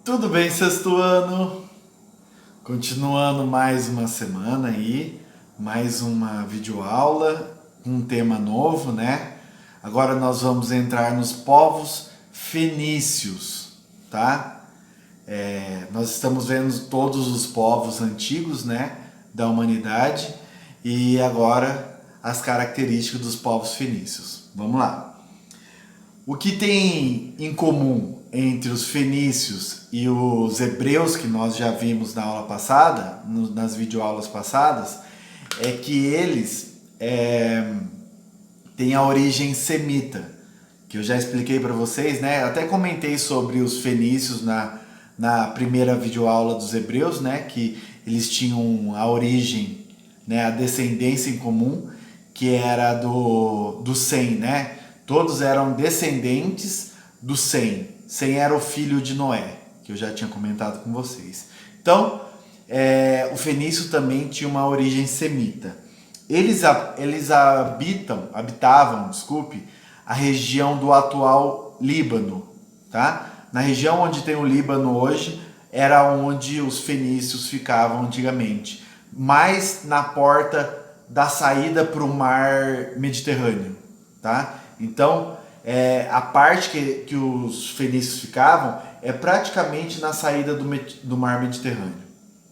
Tudo bem, sexto ano? Continuando mais uma semana aí, mais uma videoaula, um tema novo, né? Agora nós vamos entrar nos povos fenícios, tá? Nós estamos vendo todos os povos antigos, né, da humanidade e agora as características dos povos fenícios. Vamos lá. O que tem em comum entre os fenícios e os hebreus, que nós já vimos na aula passada, nas videoaulas passadas, é que eles têm a origem semita, que eu já expliquei para vocês, né? Até comentei sobre os fenícios na primeira videoaula dos hebreus, né? Que eles tinham a origem, né? A descendência em comum, que era do Sem, né? Todos eram descendentes do Sem. Sem era o filho de Noé, que eu já tinha comentado com vocês. Então, o fenício também tinha uma origem semita. Eles habitavam, a região do atual Líbano, tá? Na região onde tem o Líbano hoje, era onde os fenícios ficavam antigamente, mais na porta da saída para o mar Mediterrâneo, tá? Então, a parte que os fenícios ficavam é praticamente na saída do mar Mediterrâneo,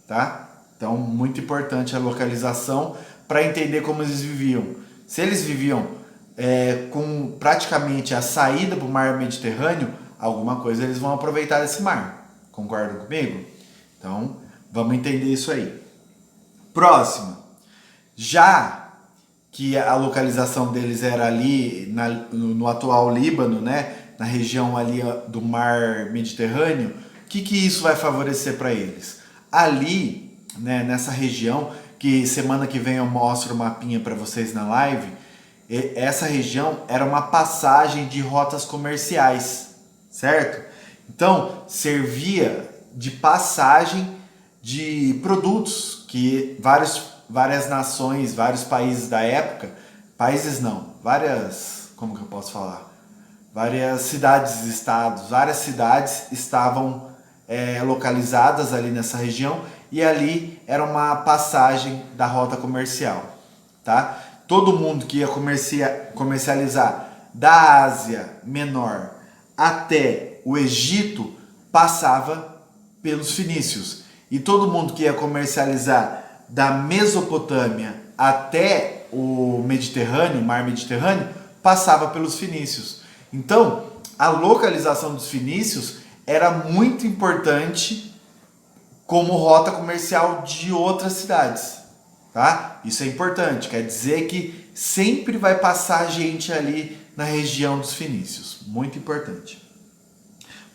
tá? Então, muito importante a localização para entender como eles viviam. Se eles viviam com praticamente a saída para o mar Mediterrâneo, alguma coisa eles vão aproveitar desse mar. Concordam comigo? Então, vamos entender isso aí. Próximo. Já que a localização deles era ali no atual Líbano, né, na região ali do mar Mediterrâneo, o que isso vai favorecer para eles? Ali, né, nessa região, que semana que vem eu mostro o mapinha para vocês na live, essa região era uma passagem de rotas comerciais, certo? Então, servia de passagem de produtos que várias nações, vários países da época, como que eu posso falar? Várias cidades, estados, várias cidades estavam localizadas ali nessa região e ali era uma passagem da rota comercial, tá? Todo mundo que ia comercializar da Ásia Menor até o Egito passava pelos fenícios e todo mundo que ia comercializar da Mesopotâmia até o Mediterrâneo, o mar Mediterrâneo, passava pelos fenícios. Então, a localização dos fenícios era muito importante como rota comercial de outras cidades, tá? Isso é importante, quer dizer que sempre vai passar gente ali na região dos fenícios, muito importante.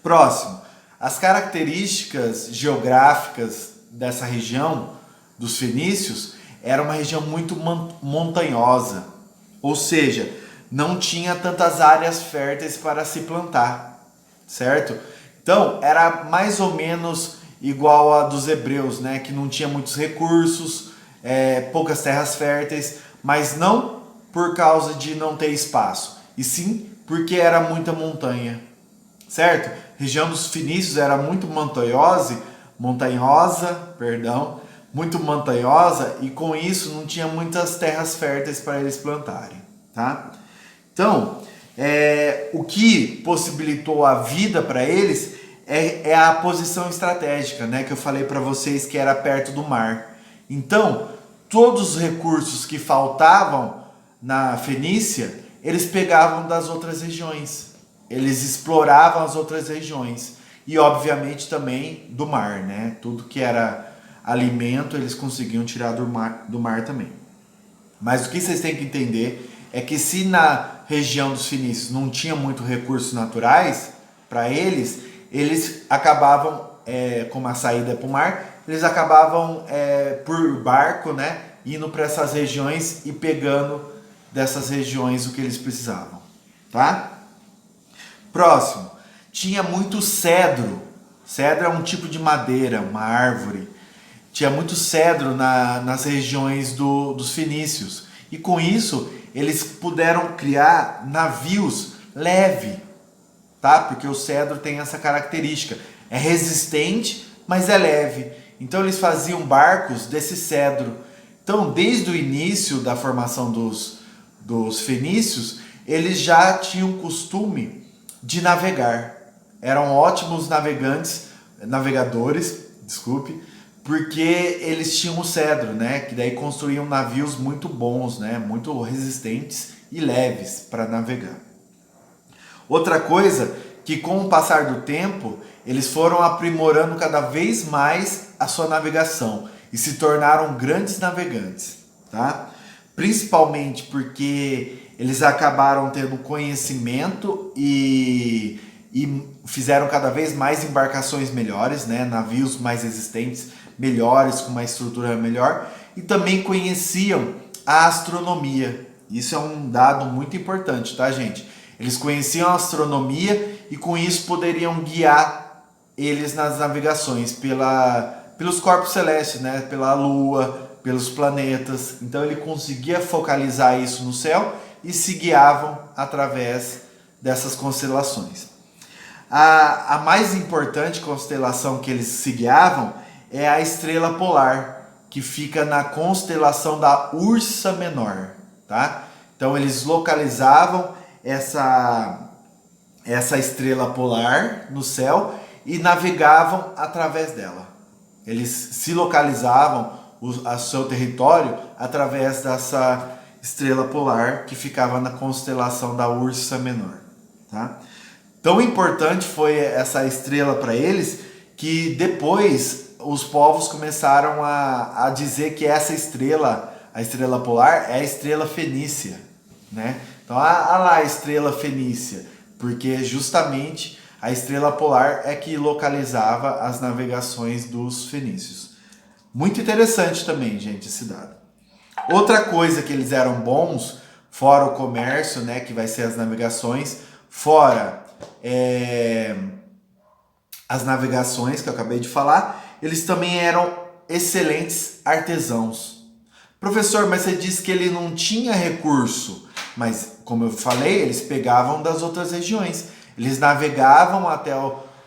Próximo, as características geográficas dessa região dos fenícios era uma região muito montanhosa, ou seja, não tinha tantas áreas férteis para se plantar, certo? Então era mais ou menos igual a dos hebreus, né? Que não tinha muitos recursos, poucas terras férteis, mas não por causa de não ter espaço, e sim porque era muita montanha, certo? A região dos fenícios era muito muito montanhosa e com isso não tinha muitas terras férteis para eles plantarem, tá? Então, o que possibilitou a vida para eles é a posição estratégica, né? Que eu falei para vocês que era perto do mar. Então, todos os recursos que faltavam na Fenícia, eles pegavam das outras regiões. Eles exploravam as outras regiões. E, obviamente, também do mar, né? Tudo que era alimento eles conseguiam tirar do mar também. Mas o que vocês têm que entender é que se na região dos fenícios não tinha muito recursos naturais para eles acabavam, como a saída para o mar, eles acabavam por barco, né, indo para essas regiões e pegando dessas regiões o que eles precisavam, tá? Próximo, tinha muito cedro. Cedro é um tipo de madeira, uma árvore. Tinha muito cedro nas regiões dos fenícios. E com isso, eles puderam criar navios leves. tá? Porque o cedro tem essa característica, é resistente, mas é leve. Então eles faziam barcos desse cedro. Então, desde o início da formação dos fenícios, eles já tinham costume de navegar. Eram ótimos navegadores, desculpe, porque eles tinham o cedro, né? Que daí construíam navios muito bons, né? Muito resistentes e leves para navegar. Outra coisa que com o passar do tempo, eles foram aprimorando cada vez mais a sua navegação e se tornaram grandes navegantes, tá? Principalmente porque eles acabaram tendo conhecimento e fizeram cada vez mais embarcações melhores, né? Navios mais resistentes, melhores, com uma estrutura melhor, e também conheciam a astronomia. Isso é um dado muito importante, tá, gente? Eles conheciam a astronomia e com isso poderiam guiar eles nas navegações pelos corpos celestes, né? Pela Lua, pelos planetas. Então ele conseguia focalizar isso no céu e se guiavam através dessas constelações. A mais importante constelação que eles se guiavam é a estrela polar, que fica na constelação da Ursa Menor, tá? Então eles localizavam essa estrela polar no céu e navegavam através dela. Eles se localizavam a seu território através dessa estrela polar que ficava na constelação da Ursa Menor, tá? Tão importante foi essa estrela para eles que depois os povos começaram a dizer que essa estrela, a estrela polar, é a estrela fenícia, né? Então, lá a estrela fenícia, porque justamente a estrela polar é que localizava as navegações dos fenícios. Muito interessante também, gente, esse dado. Outra coisa que eles eram bons, fora o comércio, né, que vai ser as navegações, fora as navegações que eu acabei de falar, eles também eram excelentes artesãos. Professor, mas você disse que ele não tinha recurso, mas como eu falei, eles pegavam das outras regiões. Eles navegavam até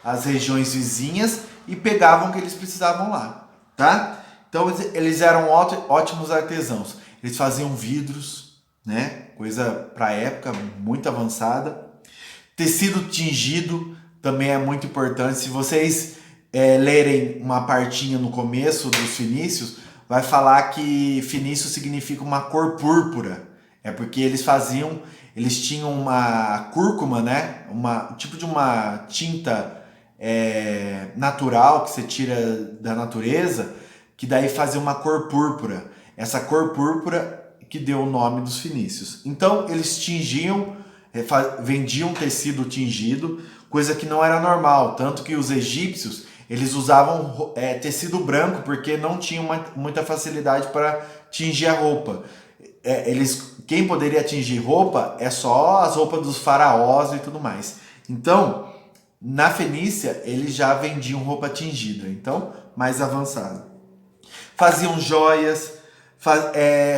as regiões vizinhas e pegavam o que eles precisavam lá, tá? Então eles eram ótimos artesãos. Eles faziam vidros, né? Coisa para a época muito avançada. Tecido tingido também é muito importante. Se vocês lerem uma partinha no começo dos fenícios, vai falar que fenício significa uma cor púrpura. É porque eles tinham uma cúrcuma, né? Um tipo de uma tinta natural que você tira da natureza, que daí fazia uma cor púrpura. Essa cor púrpura que deu o nome dos fenícios. Então eles tingiam, vendiam tecido tingido, coisa que não era normal, tanto que os egípcios eles usavam tecido branco porque não tinham muita facilidade para tingir a roupa. Quem poderia tingir roupa é só as roupas dos faraós e tudo mais. Então, na Fenícia, eles já vendiam roupa tingida, então mais avançado. Faziam joias,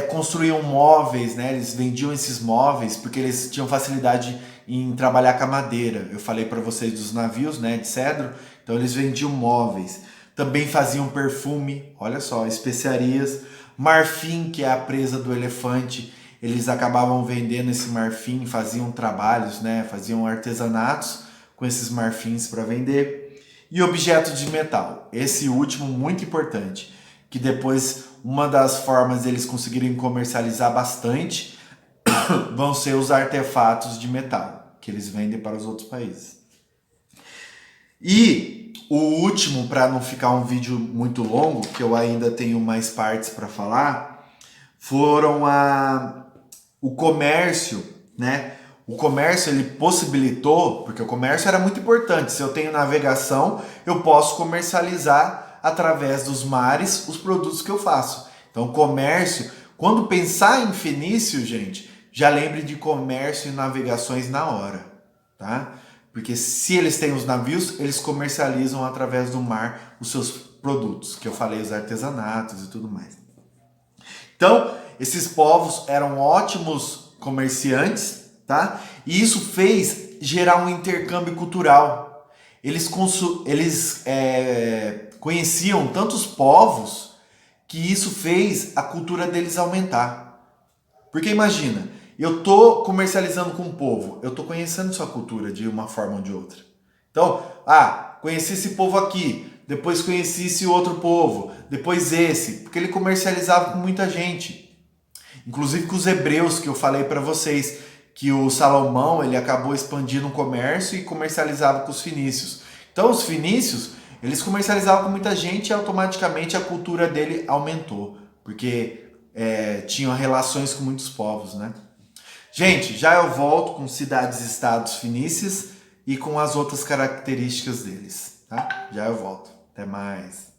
construíam móveis, né? Eles vendiam esses móveis porque eles tinham facilidade em trabalhar com a madeira. Eu falei para vocês dos navios, né, de cedro, então eles vendiam móveis. Também faziam perfume, olha só, especiarias, marfim, que é a presa do elefante. Eles acabavam vendendo esse marfim, faziam trabalhos, né, faziam artesanatos com esses marfins para vender. E objetos de metal, esse último muito importante, que depois uma das formas deles conseguirem comercializar bastante vão ser os artefatos de metal, que eles vendem para os outros países. E o último, para não ficar um vídeo muito longo, que eu ainda tenho mais partes para falar, foram o comércio, né? O comércio ele possibilitou, porque o comércio era muito importante. Se eu tenho navegação, eu posso comercializar através dos mares os produtos que eu faço. Então, comércio, quando pensar em fenício, gente, já lembre de comércio e navegações na hora, tá? Porque se eles têm os navios, eles comercializam através do mar os seus produtos, que eu falei, os artesanatos e tudo mais. Então, esses povos eram ótimos comerciantes, tá? E isso fez gerar um intercâmbio cultural. Eles conheciam tantos povos que isso fez a cultura deles aumentar. Porque imagina, eu tô comercializando com o povo, eu tô conhecendo sua cultura de uma forma ou de outra. Então, conheci esse povo aqui, depois conheci esse outro povo, depois esse, porque ele comercializava com muita gente. Inclusive com os hebreus que eu falei para vocês, que o Salomão ele acabou expandindo o comércio e comercializava com os fenícios. Então os fenícios, eles comercializavam com muita gente e automaticamente a cultura dele aumentou, porque tinham relações com muitos povos, né? Gente, já eu volto com cidades-estados fenícias e com as outras características deles, tá? Já eu volto. Até mais.